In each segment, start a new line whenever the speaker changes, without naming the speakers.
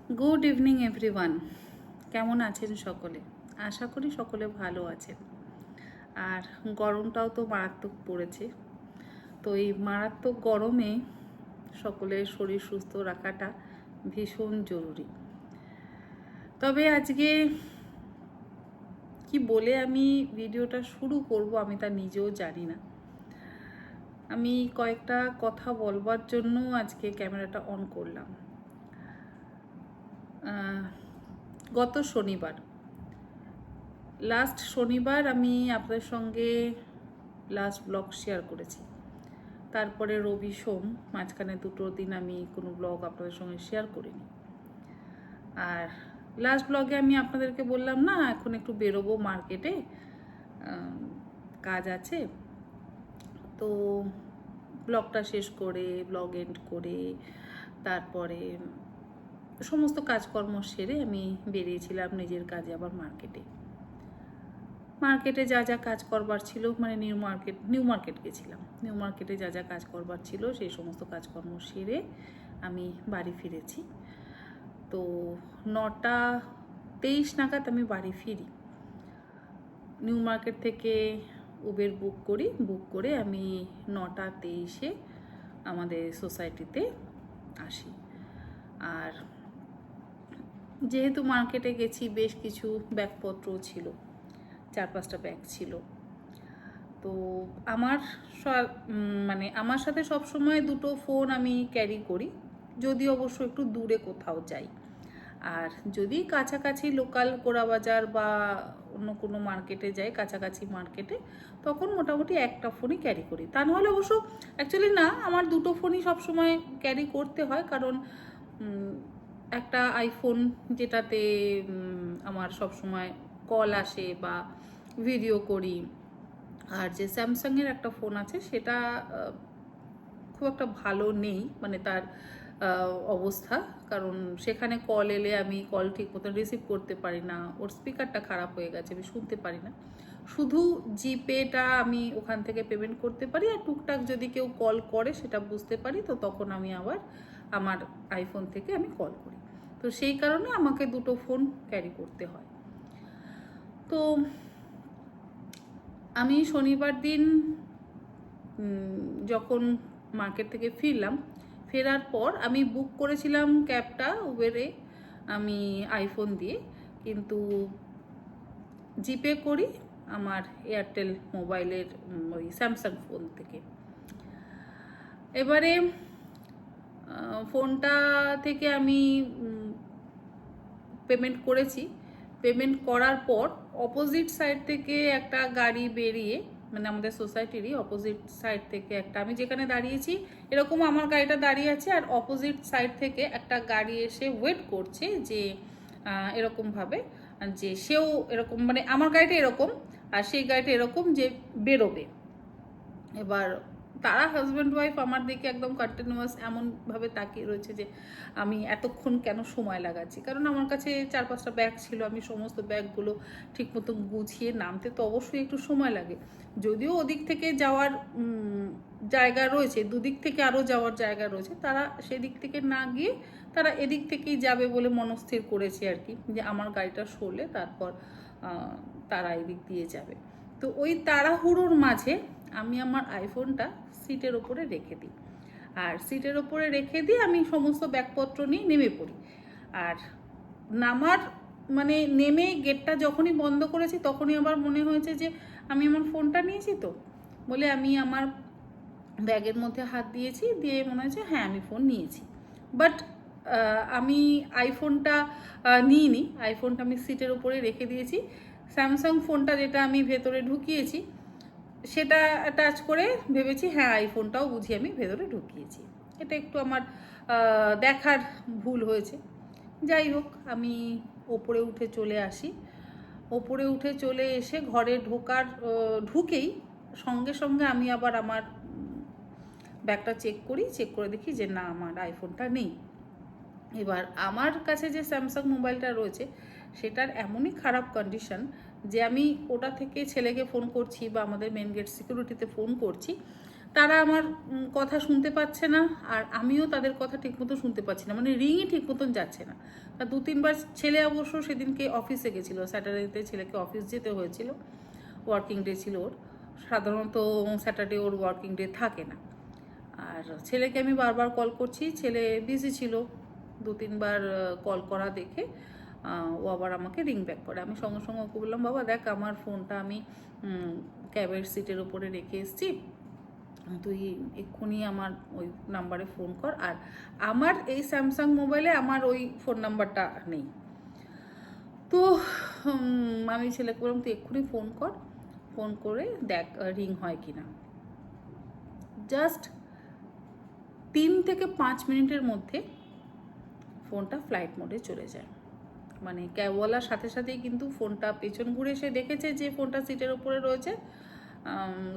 Good evening everyone. কেমন আছেন সকলে? আশা করি সকলে ভালো আছেন। আর গরমটাও তো মারাত্মক পড়েছে। তো এই মারাত্মক গরমে সকলের শরীর সুস্থ রাখাটা ভীষণ জরুরি। তবে আজকে কি বলে আমি ভিডিওটা শুরু করব আমি তা নিজেও জানি না। আমি কয়েকটা কথা বলবার জন্য আজকে ক্যামেরাটা অন করলাম। গত শনিবার আমি আপনাদের সঙ্গে লাস্ট ব্লগ শেয়ার করেছি। তারপরে রবি সোম মাঝখানে দুটো দিন আমি কোনো ব্লগ আপনাদের সঙ্গে শেয়ার করিনি। আর লাস্ট ব্লগে আমি আপনাদেরকে বললাম না এখন একটু বেরোবো মার্কেটে, কাজ আছে। তো ব্লগটা শেষ করে ব্লগ এন্ড করে তারপরে সমস্ত কাজকর্ম সেরে আমি বেরিয়েছিলাম নিজের কাজে আবার মার্কেটে যা যা কাজ করবার ছিল, মানে নিউ মার্কেট গেছিলাম। নিউ মার্কেটে যা যা কাজ করবার ছিল সেই সমস্ত কাজকর্ম সেরে আমি বাড়ি ফিরেছি। তো 9:23 নাগাদ আমি বাড়ি ফিরি। নিউ মার্কেট থেকে উবের বুক করে আমি 9:23-এ আমাদের সোসাইটিতে আসি। আর যেহেতু মার্কেটে গেছি বেশ কিছু ব্যাগপত্র ছিল, 4-5টা ব্যাগ ছিল। তো আমার সাথে সবসময় দুটো ফোন আমি ক্যারি করি, যদি অবশ্য একটু দূরে কোথাও যাই। আর যদি কাছাকাছি লোকাল কোড়াবাজার বা অন্য কোনো মার্কেটে যাই, কাছাকাছি মার্কেটে, তখন মোটামুটি একটা ফোনই ক্যারি করি। তা নাহলে অবশ্য অ্যাকচুয়ালি না, আমার দুটো ফোনই সবসময় ক্যারি করতে হয়, কারণ একটা আইফোন যেটাতে আমার সবসময় কল আসে বা ভিডিও করি, আর যে স্যামসাংয়ের একটা ফোন আছে সেটা খুব একটা ভালো নেই, মানে তার অবস্থা। কারণ সেখানে কল এলে আমি কল ঠিক মতো রিসিভ করতে পারি না, ওর স্পিকারটা খারাপ হয়ে গেছে, আমি শুনতে পারি না। শুধু জিপেটা আমি ওখান থেকে পেমেন্ট করতে পারি, আর টুকটাক যদি কেউ কল করে সেটা বুঝতে পারি, তো তখন আমি আবার আমার আইফোন থেকে আমি কল করি। তো সেই কারণে আমাকে দুটো ফোন ক্যারি করতে হয়। তো আমি শনিবার দিন যখন মার্কেট থেকে ফেরার পর আমি বুক করেছিলাম ক্যাবটা উবেরে আমি আইফোন দিয়ে, কিন্তু জিপে করি আমার এয়ারটেল মোবাইলের ওই স্যামসাং ফোন থেকে। এবারে ফোনটা থেকে আমি পেমেন্ট করেছি। পেমেন্ট করার পর অপোজিট সাইড থেকে একটা গাড়ি বেরিয়ে, মানে আমাদের সোসাইটিরই অপোজিট সাইড থেকে একটা, আমি যেখানে দাঁড়িয়েছি এরকম আমার গাড়িটা দাঁড়িয়ে আছে, আর অপোজিট সাইড থেকে একটা গাড়ি এসে ওয়েট করছে যে এরকমভাবে যে সেও এরকম, মানে আমার গাড়িটা এরকম আর সেই গাড়িটা এরকম যে বেরোবে। এবার তারা হাজব্যান্ড ওয়াইফ আমার দিকে একদম কন্টিনিউয়াস এমনভাবে তাকিয়ে রয়েছে যে আমি এতক্ষণ কেন সময় লাগাচ্ছি। কারণ আমার কাছে 4-5টা ব্যাগ ছিল, আমি সমস্ত ব্যাগগুলো ঠিক মতো গুছিয়ে নামতে তো অবশ্যই একটু সময় লাগে। যদিও ওদিক থেকে যাওয়ার জায়গা রয়েছে, দুদিক থেকে আরও যাওয়ার জায়গা রয়েছে, তারা সেদিক থেকে না গিয়ে তারা এদিক থেকেই যাবে বলে মনস্থির করেছে আর কি, যে আমার গাড়িটা সরলে তারপর তারা এদিক দিয়ে যাবে। তো ওই তাড়াহুড়োর মাঝে আমি আমার আইফোনটা সিটের ওপরে রেখে দিই, আর সিটের ওপরে রেখে দিয়ে আমি সমস্ত ব্যাগপত্র নিয়ে নেমে পড়ি। আর নেমে গেটটা যখনই বন্ধ করেছি তখনই আবার মনে হয়েছে যে আমি আমার ফোনটা নিয়েছি, তো বলে আমি আমার ব্যাগের মধ্যে হাত দিয়েছি, দিয়ে মনে হয়েছে হ্যাঁ আমি ফোন নিয়েছি। বাট আমি আইফোনটা নিইনি, আইফোনটা আমি সিটের ওপরে রেখে দিয়েছি। স্যামসাং ফোনটা যেটা আমি ভেতরে ঢুকিয়েছি সেটা টাচ করে ভেবেছি হ্যাঁ আইফোনটাও বুঝি আমি ভেতরে ঢুকিয়েছি। এটা একটু আমার দেখার ভুল হয়েছে। যাই হোক, আমি ওপরে উঠে চলে আসি। ওপরে উঠে চলে এসে ঘরে ঢুকেই সঙ্গে সঙ্গে আমি আবার আমার ব্যাগটা চেক করে দেখি যে না, আমার আইফোনটা নেই। এবার আমার কাছে যে স্যামসাং মোবাইলটা রয়েছে সেটার এমনই খারাপ কন্ডিশন যে আমি ওটা থেকে ছেলেকে ফোন করছি বা আমাদের মেন গেট সিকিউরিটিতে ফোন করছি, তারা আমার কথা শুনতে পাচ্ছে না, আর আমিও তাদের কথা ঠিকমতো শুনতে পাচ্ছি না, মানে রিংই ঠিক মতন যাচ্ছে না। তা 2-3 বার ছেলে অবশ্য সেদিনকে অফিসে গেছিলো, স্যাটারডেতে ছেলেকে অফিস যেতে হয়েছিল, ওয়ার্কিং ডে ছিল ওর। সাধারণত স্যাটারডে ওর ওয়ার্কিং ডে থাকে না। আর ছেলেকে আমি বারবার কল করছি, ছেলে বিজি ছিল। 2-3 বার কল করা দেখে ও আবার আমাকে রিং ব্যাক করে। আমি সঙ্গে সঙ্গে ওকে বললাম, বাবা দেখ আমার ফোনটা আমি ক্যাবের সিটের ওপরে রেখে এসেছি, তুই এক্ষুনি আমার ওই নাম্বারে ফোন কর। আর আমার এই স্যামসাং মোবাইলে আমার ওই ফোন নাম্বারটা নেই। তো আমি ছেলেকে বললাম তুই এক্ষুনি ফোন কর, ফোন করে দেখ রিং হয় কি না। জাস্ট 3 থেকে 5 মিনিটের মধ্যে ফোনটা ফ্লাইট মোডে চলে যায়। মানে ক্যাবওয়ালার সাথে সাথেই কিন্তু ফোনটা পেছন ঘুরে সে দেখেছে যে ফোনটা সিটের ওপরে রয়েছে।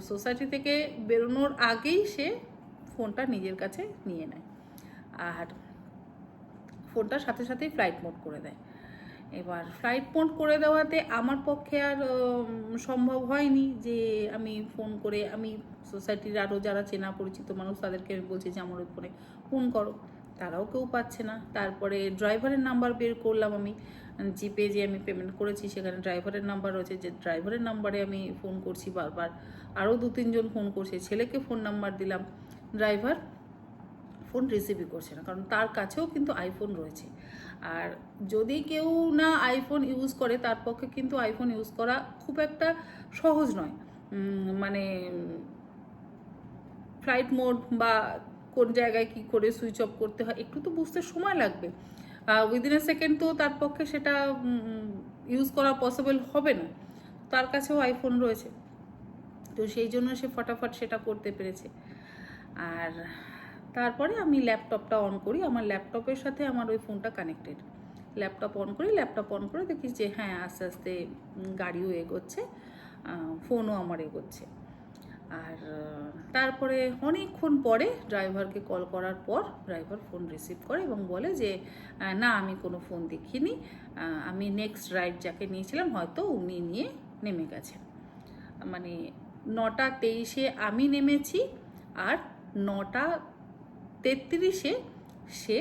সোসাইটি থেকে বেরোনোর আগেই সে ফোনটা নিজের কাছে নিয়ে নেয়, আর ফোনটা সাথে সাথেই ফ্লাইট মোড করে দেয়। এবার ফ্লাইট মোড করে দেওয়াতে আমার পক্ষে আর সম্ভব হয়নি যে আমি ফোন করে, আমি সোসাইটির আরও যারা চেনা পরিচিত মানুষ তাদেরকে আমি বলছি যে আমার ওই ফোনে ফোন করো, তারাও কেউ পাচ্ছে না। তারপরে ড্রাইভারের নাম্বার বের করলাম, আমি জিপে যে আমি পেমেন্ট করেছি সেখানে ড্রাইভারের নাম্বার রয়েছে, যে ড্রাইভারের নাম্বারে আমি ফোন করছি বারবার, আরও 2-3 জন ফোন করছে, ছেলেকে ফোন নাম্বার দিলাম, ড্রাইভার ফোন রিসিভই করছে না, কারণ তার কাছেও কিন্তু আইফোন রয়েছে। আর যদি কেউ না আইফোন ইউজ করে তার পক্ষে কিন্তু আইফোন ইউজ করা খুব একটা সহজ নয়। মানে ফ্লাইট মোড বা কোন জায়গায় কি করে সুইচ অফ করতে হয় একটু তো বুঝতে সময় লাগবে। উইদিন এ সেকেন্ড তো তার পক্ষে সেটা ইউজ করা পসিবল হবে না। তার কাছেও আইফোন রয়েছে, তো সেই জন্য সে ফটাফট সেটা করতে পেরেছে। আর তারপরে আমি ল্যাপটপটা অন করি, আমার ল্যাপটপের সাথে আমার ওই ফোনটা কানেক্টেড। ল্যাপটপ অন করি, ল্যাপটপ অন করে দেখি যে হ্যাঁ আস্তে আস্তে গাড়িও এগোচ্ছে, ফোনও আমার এগোচ্ছে। আর তারপরে অনেকক্ষণ পরে ড্রাইভারকে কল করার পর ড্রাইভার ফোন রিসিভ করে এবং বলে যে না আমি কোনো ফোন দেখিনি, আমি নেক্সট রাইড যাকে নিয়েছিলাম হয়তো উনি নিয়ে নেমে গেছেন। মানে 9টা 23-এ আমি নেমেছি, আর 9টা 33-এ সে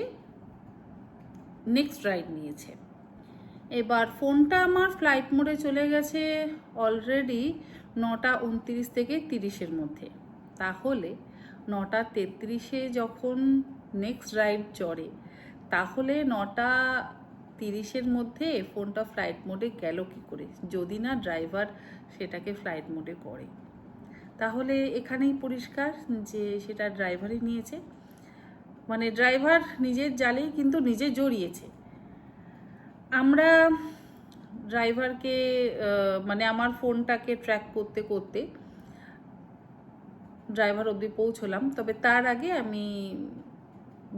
নেক্সট রাইড নিয়েছে। এবার ফোনটা আমার ফ্লাইট মোডে চলে গেছে অলরেডি 9টা 29 থেকে 30-এর মধ্যে। তাহলে 9টা 33-এ যখন নেক্সট রাইড চড়ে, তাহলে 9টা 30-এর মধ্যে ফোনটা ফ্লাইট মোডে গেল কী করে, যদি না ড্রাইভার সেটাকে ফ্লাইট মোডে করে। তাহলে এখানেই পরিষ্কার যে সেটা ড্রাইভারই নিয়েছে, মানে ড্রাইভার নিজের জালেই কিন্তু নিজে জড়িয়েছে। আমরা ড্রাইভারকে মানে আমার ফোনটাকে ট্র্যাক করতে করতে ড্রাইভার অবধি পৌঁছলাম। তবে তার আগে আমি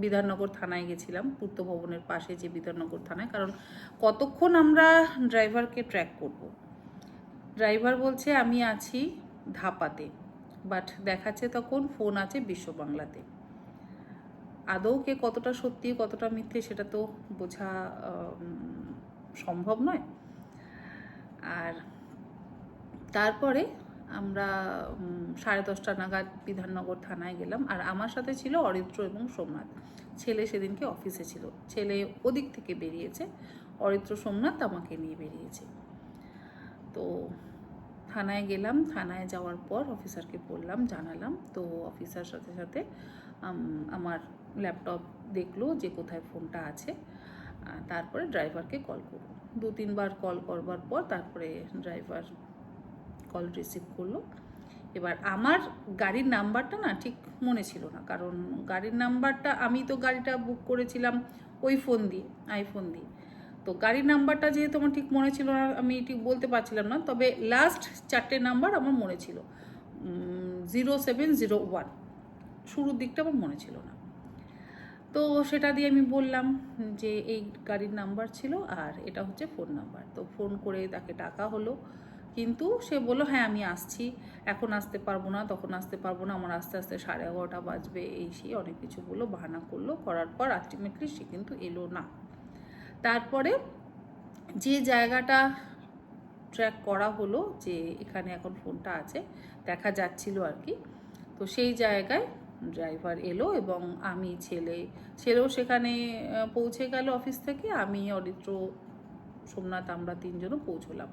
বিধাননগর থানায় গেছিলাম, পূর্ত ভবনের পাশে যে বিধাননগর থানায়, কারণ কতক্ষণ আমরা ড্রাইভারকে ট্র্যাক করব। ড্রাইভার বলছে আমি আছি ধাপাতে, বাট দেখাচ্ছে তখন ফোন আছে বিশ্ব বাংলাতে। আদৌ কে কতটা সত্যি কতটা মিথ্যে সেটা তো বোঝা সম্ভব নয়। আর তারপরে আমরা 10:30 নাগাদ বিধাননগর থানায় গেলাম, আর আমার সাথে ছিল অরিত্র এবং সোমনাথ। ছেলে সেদিনকে অফিসে ছিল, ছেলে ওদিক থেকে বেরিয়েছে, অরিত্র সোমনাথ আমাকে নিয়ে বেরিয়েছে। তো থানায় গেলাম, থানায় যাওয়ার পর অফিসারকে বললাম, জানালাম, তো অফিসার সাথে সাথে আমার ল্যাপটপ দেখলো যে কোথায় ফোনটা আছে, তারপরে ড্রাইভারকে কল করলো। 2-3 বার কল করবার পর তারপরে ড্রাইভার কল রিসিভ করলো। এবার আমার গাড়ির নাম্বারটা না ঠিক মনে ছিল না, কারণ গাড়ির নাম্বারটা আমি তো গাড়িটা বুক করেছিলাম ওই ফোন দিয়ে, আইফোন দিয়ে। তো গাড়ির নাম্বারটা যেহেতু আমার ঠিক মনে ছিল না, আমি ঠিক বলতে পারছিলাম না, তবে লাস্ট 4টে নাম্বার আমার মনে ছিল। 0701 শুরুর দিকটা আমার মনে ছিল না। তো সেটা দিয়ে আমি বললাম যে এই গাড়ির নাম্বার ছিল আর এটা হচ্ছে ফোন নাম্বার। তো ফোন করে তাকে ডাকা হলো, কিন্তু সে বললো হ্যাঁ আমি আসছি, এখন আসতে পারবো না, তখন আসতে পারবো না, আমার আস্তে আস্তে 11:30 বাজবে, এই সেই অনেক কিছু বললো, বাহানা করলো। করার পর আলটিমেটলি সে কিন্তু এলো না। তারপরে যে জায়গাটা ট্র্যাক করা হলো যে এখানে এখন ফোনটা আছে দেখা যাচ্ছিল আর কি, তো সেই জায়গায় ড্রাইভার এলো এবং আমি ছেলেও সেখানে পৌঁছে গেল অফিস থেকে, আমি অরিত্র সোমনাথ আমরা তিনজনও পৌঁছলাম।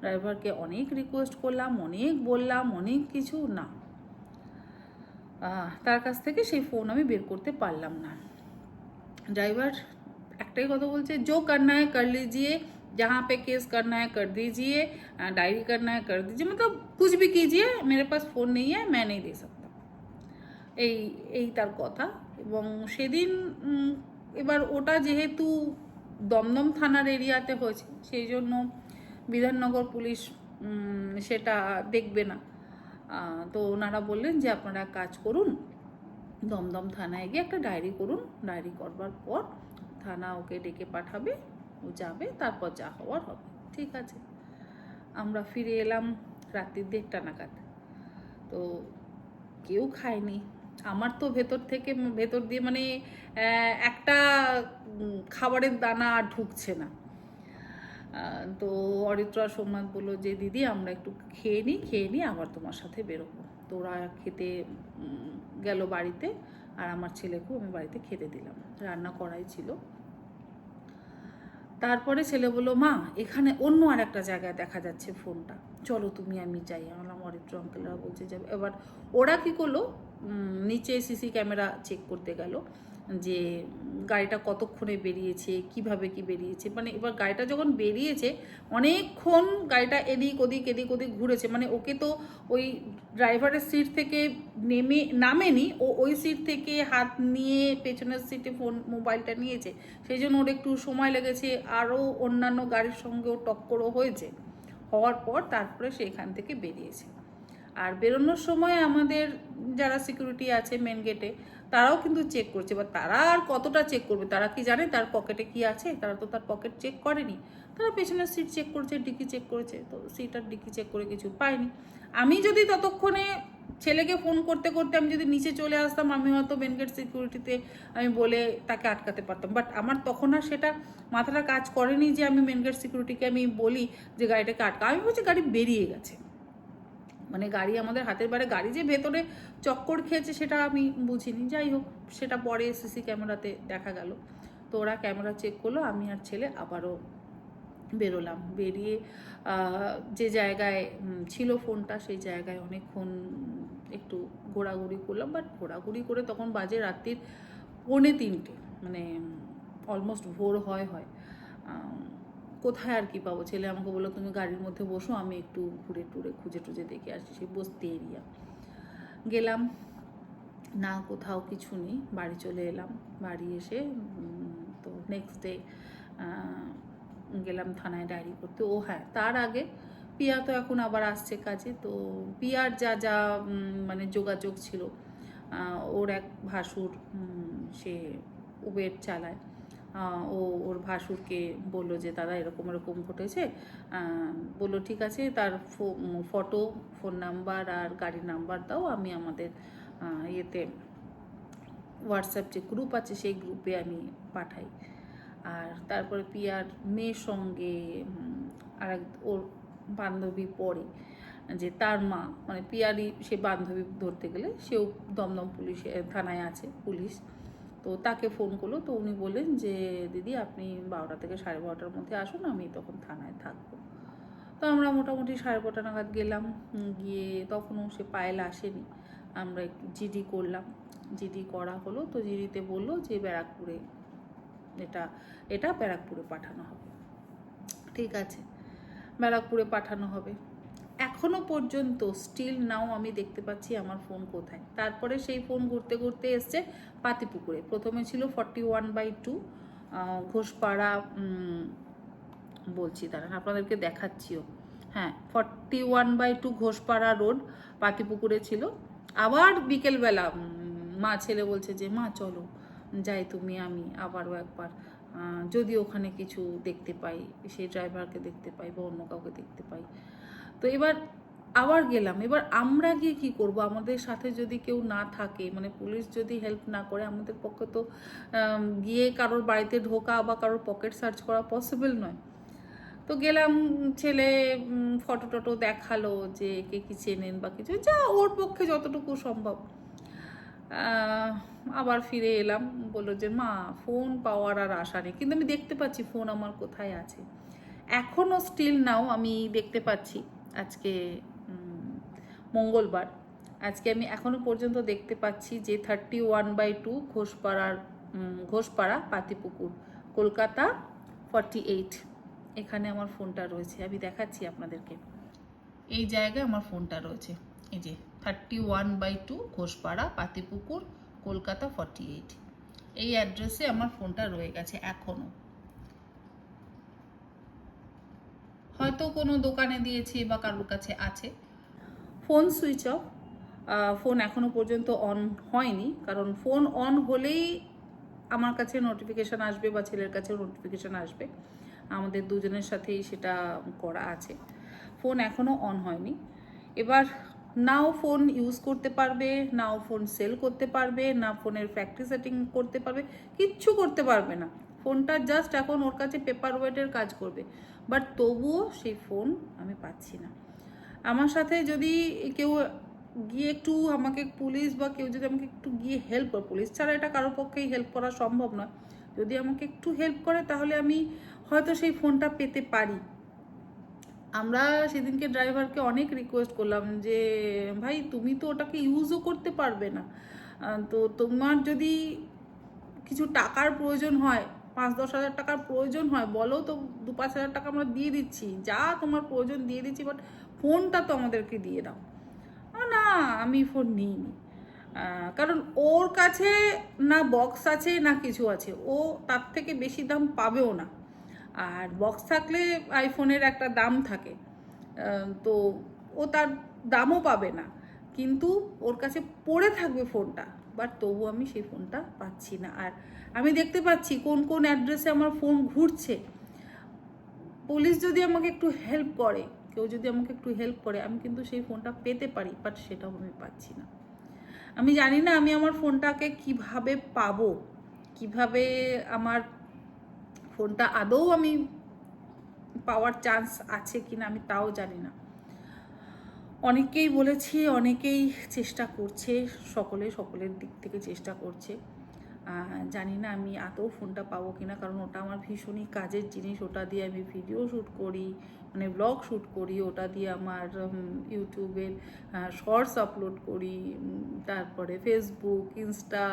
ড্রাইভারকে অনেক রিকোয়েস্ট করলাম, অনেক বললাম, অনেক কিছু না, তার কাছ থেকে সেই ফোন আমি বের করতে পারলাম না। ड्राइवर একটাই কথা বলছে, जो करना है कर लीजिए, जहाँ पे केस करना है कर दीजिए, डायरी करना है कर दीजिए, मतलब कुछ भी कीजिए, मेरे पास फ़ोन नहीं है, मैं नहीं दे सकता। এই তার কথা। এবং সেদিন এবার ওটা যেহেতু দমদম থানার এরিয়াতে হয়েছে, সেই জন্য বিধাননগর পুলিশ সেটা দেখবে না। তো ওনারা বললেন যে আপনারা কাজ করুন, দমদম থানায় গিয়ে একটা ডায়েরি করুন, ডায়েরি করবার পর থানা ওকে ডেকে পাঠাবে, ও যাবে, তারপর যা হওয়ার হবে। ঠিক আছে, আমরা ফিরে এলাম রাত্রির 1:30 নাগাদ। তো কেউ খায়নি। আমার তো ভেতর দিয়ে মানে একটা খাবারের দানা আর ঢুকছে না। তো অরিত্র আর সোমনাথ বললো যে দিদি আমরা একটু খেয়ে নিই আবার তোমার সাথে বেরোবো। তো ওরা খেতে গেল বাড়িতে, আর আমার ছেলেকেও আমি বাড়িতে খেতে দিলাম, রান্না করাই ছিল। তারপরে ছেলে বললো মা এখানে অন্য আর একটা জায়গায় দেখা যাচ্ছে ফোনটা, চলো তুমি আমি যাই। আমার অরিত্র আঙ্কেলরা বলছে যাবে। এবার ওরা কী করলো, নিচে সিসি ক্যামেরা চেক করতে গেল যে গাড়িটা কতক্ষণে বেরিয়েছে, কিভাবে কি বেরিয়েছে। মানে এবার গাড়িটা যখন বেরিয়েছে অনেকক্ষণ গাড়িটা এদিক ওদিক ঘুরেছে। মানে ওকে তো ওই ড্রাইভারের সিট থেকে নামেনি, ও ওই সিট থেকে হাত নিয়ে পেছনের সিটে মোবাইলটা নিয়েছে, সেই জন্য ওর একটু সময় লেগেছে। আরও অন্যান্য গাড়ির সঙ্গেও টক্করও হয়েছে, হওয়ার পর তারপরে সে এখান থেকে বেরিয়েছে। আর বেরোনোর সময় আমাদের যারা সিকিউরিটি আছে মেন গেটে, তারাও কিন্তু চেক করছে। বা তারা আর কতটা চেক করবে, তারা কি জানে তার পকেটে কি আছে? তারা তো তার পকেট চেক করেনি, তারা পেছনের সিট চেক করেছে, ডিকি চেক করেছে। তো সিট আর ডিকি চেক করে কিছু পায়নি। আমি যদি ততক্ষণে ছেলেকে ফোন করতে আমি যদি নিচে চলে আসতাম, আমি হয়তো মেন গেট সিকিউরিটিতে আমি বলে তাকে আটকাতে পারতাম। বাট আমার তখন আর সেটা মাথাটা কাজ করেনি যে আমি মেন গেট সিকিউরিটিকে আমি বলি যে গাড়িটাকে আটকা। আমি বলছি গাড়ি বেরিয়ে গেছে, মানে গাড়ি আমাদের হাতের বাইরে, গাড়ি যে ভেতরে চক্কর খেয়েছে সেটা আমি বুঝিনি। যাই হোক, সেটা পরে সিসি ক্যামেরাতে দেখা গেল। তো ওরা ক্যামেরা চেক করলো, আমি আর ছেলে আবারও বেরোলাম। বেরিয়ে যে জায়গায় ছিল ফোনটা সেই জায়গায় অনেকক্ষণ একটু ঘোরাঘুরি করলাম। বাট ঘোরাঘুরি করে তখন বাজে রাত্রির 2:45, মানে অলমোস্ট ভোর হয়। কোথায় আর কি পাবো। ছেলে আমাকে বললো তুমি গাড়ির মধ্যে বসো, আমি একটু ঘুরে টুরে খুঁজে দেখে আসছি। সেই বস্তি এরিয়া গেলাম না, কোথাও কিছু নেই। বাড়ি চলে এলাম। বাড়ি এসে তো নেক্সট ডে গেলাম থানায় ডায়েরি করতে। ও হ্যাঁ, তার আগে পিয়া তো এখন আবার আসছে কাজে। তো পিয়ার যা মানে যোগাযোগ ছিল, ওর এক ভাসুর, সে উবের চালায়, ওর ভাসুরকে বললো যে দাদা এরকম ঘটেছে। বললো ঠিক আছে, তার ফটো, ফোন নাম্বার আর গাড়ির নাম্বার দাও, আমি আমাদের ইয়েতে হোয়াটসঅ্যাপ যে গ্রুপ আছে সেই গ্রুপে আমি পাঠাই। আর তারপরে পিয়ার মেয়ের সঙ্গে আর ওর বান্ধবী পড়ে, যে তার মা, মানে পিয়ারই সে বান্ধবী ধরতে গেলে, সেও দমদম পুলিশ থানায় আছে পুলিশ। তো তাকে ফোন করলো। তো উনি বললেন যে দিদি আপনি 12টা থেকে 12:30টার মধ্যে আসুন, আমি তখন থানায় থাকবো। তো আমরা মোটামুটি 12:30 নাগাদ গেলাম। গিয়ে তখনও সে পায়েল আসেনি। আমরা একটু জিডি করলাম, জিডি করা হলো। তো জিডিতে বললো যে ব্যারাকপুরে এটা ব্যারাকপুরে পাঠানো হবে। ঠিক আছে, ব্যারাকপুরে পাঠানো হবে। এখনও পর্যন্ত স্টিল নাও আমি দেখতে পাচ্ছি আমার ফোন কোথায়। তারপরে সেই ফোন ঘুরতে এসছে পাতিপুকুরে। প্রথমে ছিল 41/2 ঘোষপাড়া, বলছি দাঁড়ান আপনাদেরকে দেখাচ্ছিও। হ্যাঁ, 41/2 ঘোষপাড়া রোড পাতিপুকুরে ছিল। আবার বিকেলবেলা মা ছেলে বলছে যে মা চলো যাই, তুমি আমি আবারও একবার, যদি ওখানে কিছু দেখতে পাই, সেই ড্রাইভারকে দেখতে পাই বা অন্য কাউকে দেখতে পাই। তো এবার আবার গেলাম। এবার আমরা গিয়ে কী করব? আমাদের সাথে যদি কেউ না থাকে, মানে পুলিশ যদি হেল্প না করে, আমাদের পক্ষে তো গিয়ে কারোর বাড়িতে ঢোকা বা কারোর পকেট সার্চ করা পসিবল নয়। তো গেলাম, ছেলে ফটো টটো দেখালো যে কে কি চেনেন বা কিছু, যা ওর পক্ষে যতটুকু সম্ভব। আবার ফিরে এলাম, বললো যে মা ফোন পাওয়ার আর আশা নেই, কিন্তু আমি দেখতে পাচ্ছি ফোন আমার কোথায় আছে। এখনও স্টিল নাও আমি দেখতে পাচ্ছি, আজকে মঙ্গলবার, আজকে আমি এখনো পর্যন্ত দেখতে পাচ্ছি যে 31/2 ঘোষপাড়া পাতিপুকুর, কলকাতা 48, এখানে আমার ফোনটা রয়েছে। আমি দেখাচ্ছি আপনাদেরকে, এই জায়গায় আমার ফোনটা রয়েছে, এই যে 31/2 ঘোষপাড়া পাতিপুকুর, কলকাতা 48, এই অ্যাড্রেসে আমার ফোনটা রয়ে গেছে এখনো। হয়তো কোনো দোকানে দিয়েছি বা কারোর কাছে আছে। ফোন সুইচ অফ, ফোন এখনো পর্যন্ত অন হয়নি, কারণ ফোন অন হলেই আমার কাছে নোটিফিকেশান আসবে বা ছেলের কাছেও নোটিফিকেশান আসবে, আমাদের দুজনের সাথেই সেটা করা আছে। ফোন এখনও অন হয়নি। এবার নাও ফোন ইউজ করতে পারবে, নাও ফোন সেল করতে পারবে, না ফোনের ফ্যাক্টরি সেটিং করতে পারবে, কিচ্ছু করতে পারবে না। ফোনটা জাস্ট এখন ওর কাছে পেপার ওয়েটের কাজ করবে, বাট তবুও সেই ফোন আমি পাচ্ছি না। আমার সাথে যদি কেউ গিয়ে একটু আমাকে, পুলিশ বা কেউ যদি আমাকে একটু গিয়ে হেল্প করে, পুলিশ ছাড়া এটা কারোর পক্ষেই হেল্প করা সম্ভব নয়, যদি আমাকে একটু হেল্প করে তাহলে আমি হয়তো সেই ফোনটা পেতে পারি। আমরা সেদিনকে ড্রাইভারকে অনেক রিকোয়েস্ট করলাম যে ভাই তুমি তো ওটাকে ইউজও করতে পারবে না, তো তোমার যদি কিছু টাকার প্রয়োজন হয়, 5-10 হাজার টাকার প্রয়োজন হয় বলো, তো 2-5 হাজার টাকা আমরা দিয়ে দিচ্ছি, যা তোমার প্রয়োজন দিয়ে দিচ্ছি, বাট ফোনটা তো আমাদেরকে দিয়ে দাও। না, আমি ফোন নিইনি, কারণ ওর কাছে না বক্স আছে না কিছু আছে, ও তার থেকে বেশি দাম পাবেও না। আর বক্স থাকলে আইফোনের একটা দাম থাকে, তো ও তার দামও পাবে না, কিন্তু ওর কাছে পড়ে থাকবে ফোনটা, বাট তবু আমি সেই ফোনটা পাচ্ছি না। আর আমি দেখতে পাচ্ছি কোন কোন অ্যাড্রেসে আমার ফোন ঘুরছে। পুলিশ যদি আমাকে একটু হেল্প করে, কেউ যদি আমাকে একটু হেল্প করে, আমি কিন্তু সেই ফোনটা পেতে পারি, বাট সেটাও আমি পাচ্ছি না। আমি জানি না আমি আমার ফোনটাকে কিভাবে পাবো, কিভাবে আমার ফোনটা আদৌ আমি পাওয়ার চান্স আছে কিনা আমি তাও জানি না। অনেককেই বলেছি, অনেকেই চেষ্টা করছে, সকলের দিক থেকে চেষ্টা করছে। জানি না আমি আদৌ ফোনটা পাবো কিনা, কারণ ওটা আমার ভীষণই কাজের জিনিস, ওটা দিয়ে আমি ভিডিও শ্যুট করি, মানে ব্লগ শ্যুট করি, ওটা দিয়ে আমার ইউটিউবের শর্টস আপলোড করি, তারপরে ফেসবুক, ইনস্টা,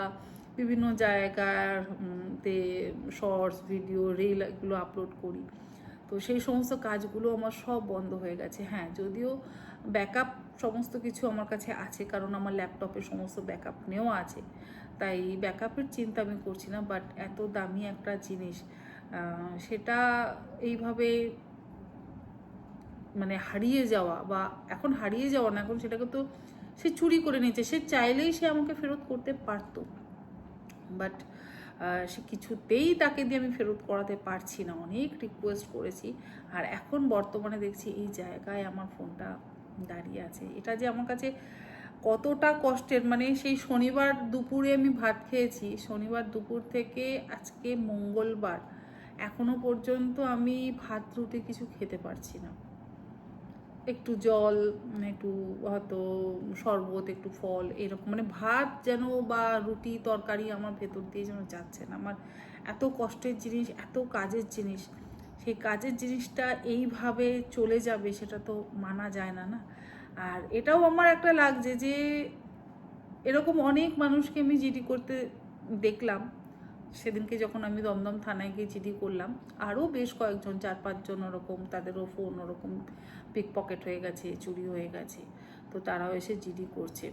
বিভিন্ন জায়গার তে শর্টস ভিডিও রিল এগুলো আপলোড করি। তো সেই সমস্ত কাজগুলো আমার সব বন্ধ হয়ে গেছে। হ্যাঁ, যদিও ব্যাকআপ সমস্ত কিছু আমার কাছে আছে, কারণ আমার ল্যাপটপে সমস্ত ব্যাকআপ নেওয়া আছে, তাই ব্যাকআপের চিন্তা আমি করছি না, বাট এত দামি একটা জিনিস সেটা এইভাবে মানে হারিয়ে যাওয়া, বা এখন হারিয়ে যাওয়া না, এখন সেটাকে তো সে চুরি করে নিয়েছে, সে চাইলেই সে আমাকে ফেরত করতে পারতো, বাট সে কিছুতেই তাকে দিয়ে আমি ফেরত করাতে পারছি না, অনেক রিকোয়েস্ট করেছি। আর এখন বর্তমানে দেখছি এই জায়গায় আমার ফোনটা দাঁড়িয়ে আছে, এটা যে আমার কাছে কতটা কষ্টের। মানে সেই শনিবার দুপুরে আমি ভাত খেয়েছি, শনিবার দুপুর থেকে আজকে মঙ্গলবার এখনো পর্যন্ত আমি ভাত রুটি কিছু খেতে পারছি না। একটু জল, একটু হয়তো শরবত, একটু ফল, এরকম, মানে ভাত যেন বা রুটি তরকারি আমার ভেতর দিয়ে যেন যাচ্ছে না। আমার এত কষ্টের জিনিস, এত কাজের জিনিস, সেই কাজের জিনিসটা এইভাবে চলে যাবে সেটা তো মানা যায় না, না। আর এটাও আমার একটা লাগছে যে এরকম অনেক মানুষকে আমি জিডি করতে দেখলাম, সেদিনকে যখন আমি দমদম থানায় গিয়ে জিডি করলাম, আরও বেশ কয়েকজন, 4-5 জন ওরকম, তাদেরও ফোন ওরকম পিক পকেট হয়ে গেছে, চুরি হয়ে গেছে, তো তারাও এসে জিডি করছে।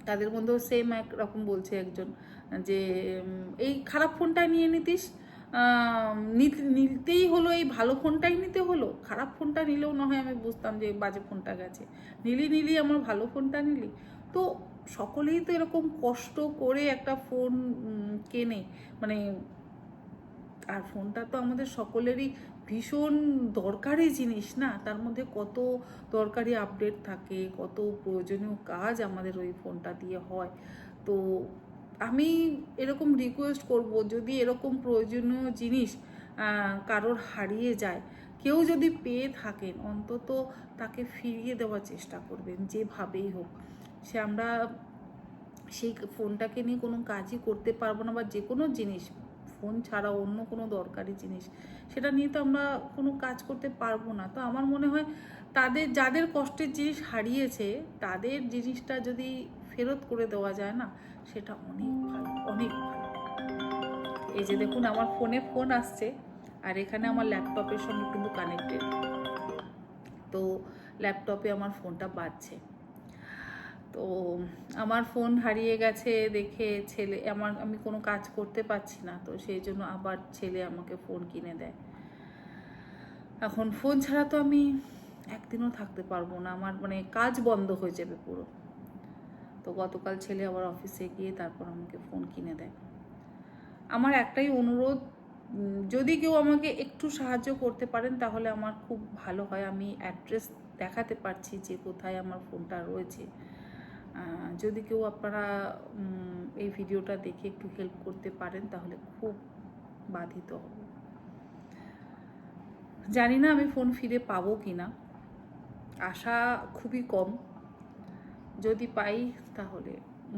তাদের মধ্যেও সেম একরকম বলছে একজন যে এই খারাপ ফোনটা নিয়ে নিতিস, নিতেই হলো, এই ভালো ফোনটাই নিতে হলো, খারাপ ফোনটা নিলেও না হয় আমি বুঝতাম যে বাজে ফোনটা গেছে, নিলি আমার ভালো ফোনটা নিলি। তো সকলেই তো এরকম কষ্ট করে একটা ফোন কেনে, মানে, আর ফোনটা তো আমাদের সকলেরই ভীষণ দরকারি জিনিস না, তার মধ্যে কত দরকারি আপডেট থাকে, কত প্রয়োজনীয় কাজ আমাদের ওই ফোনটা দিয়ে হয়। তো আমি এরকম রিকোয়েস্ট করব, যদি এরকম প্রয়োজনীয় জিনিস কারোর হারিয়ে যায়, কেউ যদি পেয়ে থাকেন অন্তত তাকে ফিরিয়ে দেওয়ার চেষ্টা করবেন, যেভাবেই হোক। আমরা সেই ফোনটাকে নিয়ে কোনো কাজই করতে পারবো না, বা যে কোনো জিনিস, ফোন ছাড়া অন্য কোনো দরকারি জিনিস, সেটা নিয়ে তো আমরা কোনো কাজ করতে পারবো না। তো আমার মনে হয় যাদের কষ্টের জিনিস হারিয়েছে, তাদের জিনিসটা যদি ফেরত করে দেওয়া যায় না, সেটা অনেক ভালো, অনেক ভালো। এই যে দেখুন, আমার ফোনে ফোন আসছে, আর এখানে আমার ল্যাপটপের সঙ্গে কিন্তু কানেক্টেড, তো ল্যাপটপে আমার ফোনটা বাজছে। তো আমার ফোন হারিয়ে গেছে দেখে আমি কোনো কাজ করতে পারছি না, তো সেই জন্য আবার ছেলে আমাকে ফোন কিনে দেয়। এখন ফোন ছাড়া তো আমি একদিনও থাকতে পারবো না, আমার মানে কাজ বন্ধ হয়ে যাবে পুরো। তো গতকাল ছেলে আবার অফিসে গিয়ে তারপর আমাকে ফোন কিনে দেয়। আমার একটাই অনুরোধ, যদি কেউ আমাকে একটু সাহায্য করতে পারেন তাহলে আমার খুব ভালো হয়। আমি অ্যাড্রেস দেখাতে পারছি যে কোথায় আমার ফোনটা রয়েছে। যদি কেউ আপনারা এই ভিডিওটা দেখে একটু হেল্প করতে পারেন তাহলে খুব বাধিত হব। জানি না আমি ফোন ফিরে পাবো কি না, আশা খুবই কম। যদি পাই তাহলে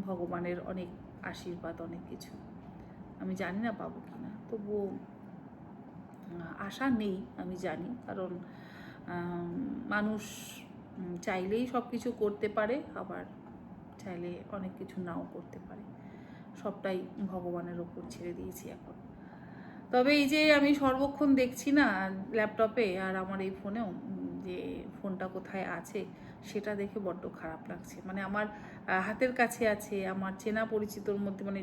ভগবানের অনেক আশীর্বাদ, অনেক কিছু। আমি জানি না পাবো কি না, তবুও আশা নেই, আমি জানি। কারণ মানুষ চাইলেই সব কিছু করতে পারে, আবার চাইলে অনেক কিছু নাও করতে পারে। সবটাই ভগবানের ওপর ছেড়ে দিয়েছি এখন। তবে এই যে আমি সর্বক্ষণ দেখছি না ল্যাপটপে আর আমার এই ফোনেও যে ফোনটা কোথায় আছে, সেটা দেখে বড্ড খারাপ লাগছে। মানে আমার হাতের কাছে আছে, আমার চেনা পরিচিতর মধ্যে, মানে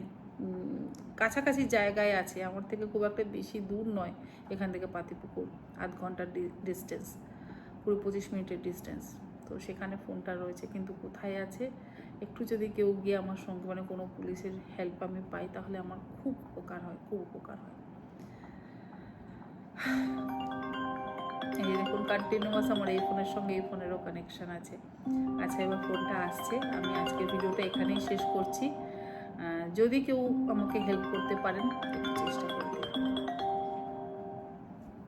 কাছাকাছি জায়গায় আছে, আমার থেকে খুব একটা বেশি দূর নয় এখান থেকে পাতিপুকুর, 8 ঘন্টার ডিস্টেন্স, পুরো 25 মিনিটের ডিস্টেন্স। তো সেখানে ফোনটা রয়েছে, কিন্তু কোথায় আছে একটু যদি কেউ গিয়ে আমার সঙ্গে, মানে কোনো পুলিশের হেল্প আমি পাই, তাহলে আমার খুব উপকার হয়, খুব উপকার হয়। এই দেখুন, কন্টিনিউয়াস আমার এই ফোনের সঙ্গে এই ফোনেরও কানেকশান আছে। আচ্ছা, এবার ফোনটা আসছে, আমি আজকের ভিডিওটা এখানেই শেষ করছি। যদি কেউ আমাকে হেল্প করতে পারেন, একটু চেষ্টা